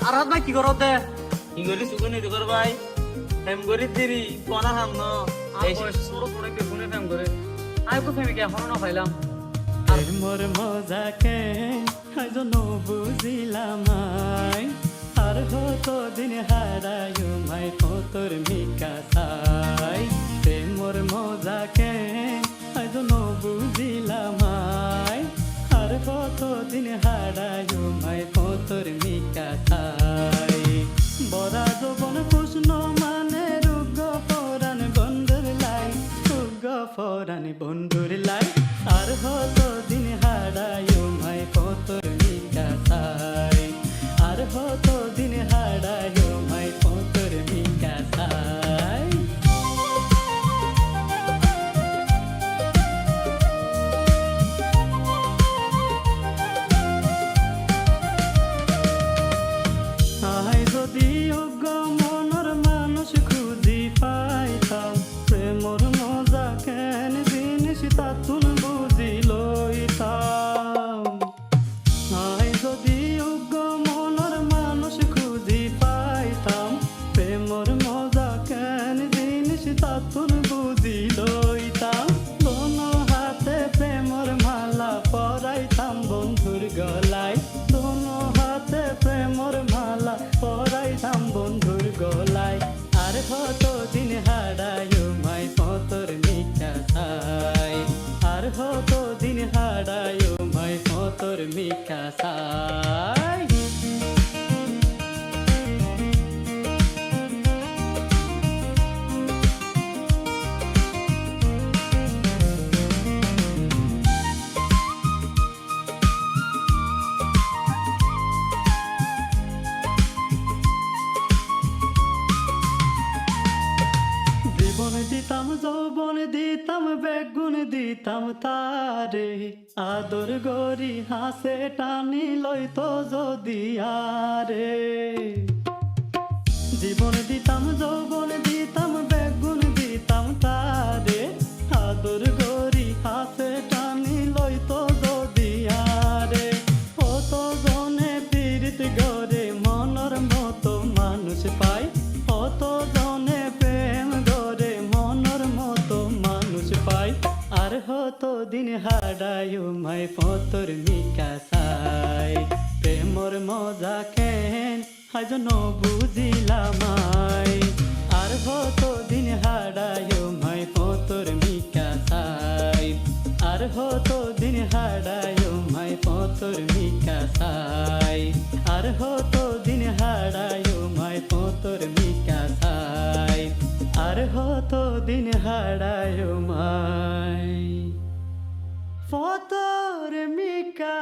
আর হাত ভাই কি করো দে কি করি সুগুনি দুকর ভাই হেম করি তিরি কোনা হাম ন আর বয়স ছোট ছোট বেগুনে ফেম করে আই কো ফেমিকে এখনো না পাইলাম আর মোর মজাকে আজ বুঝিলাম আর হতো দিন হারায়ু মাই তোর মিকা তাই মোর মজাকে আজ বুঝিলাম আর হতো দিন হারায়ু মাই তোর মিকা তাই বরা যৌবন প্রশ্ন মানে রুগ পরাণ বন্ধুর লাই রুগ পরাণ বন্ধুর লাই আর হতো দিন হারায়ু মাই তোর মিকা তাই আর হতো দিন হারায়ু মাই তোর মিকা তাই আই যদি অজ্ঞ মনের মানুষ খুঁজি পাইতাম প্রেমর মজা কেন জিনিস তা তুন বুঝি লইতাম আই যদি অজ্ঞ মনের মানুষ খুঁজি পাইতাম প্রেমর মজা কেন জিনিস তা তুন বুঝি লইতাম দোনো হাতে প্রেমর মালা পরাইতাম বন্ধুর গলায় দোনো হাতে প্রেমর মালা পরাইতাম বন্ধুর গলায় আর হতো দিন হারায়ু মাই তোর মিকা তাই আর হতো দিন হারায়ু মাই তোর মিকা তাই জীবন দিতাম যৌবন দিতাম বেগুন দিতাম তারে আদর গরি হাসে টানি লইতো যদি আরে জীবন দিতাম যৌবন দিতাম বেগুন দিতাম তারে আদর গরি হাসে টানি লইতো যদি আরে অত জনে পীড়িত গরে মনর মতো মানুষ পাই অত জনে প্রেম গরে মনর মতো মানুষ পাই আর হতো দিন হারায়ু মাই তোর মিকা তাই প্রেমর মজা কেন আজ বুঝিলাম আর হতো দিন হারায়ু মাই তোর মিকা তাই আর হতো দিন হারায়ু মাই তোর মিকা তাই আর হতো দিন হারায়ু মাই তোর মিকা তাই আর হতো দিন হারায়ু মাই তোর মিকা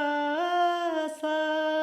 তাই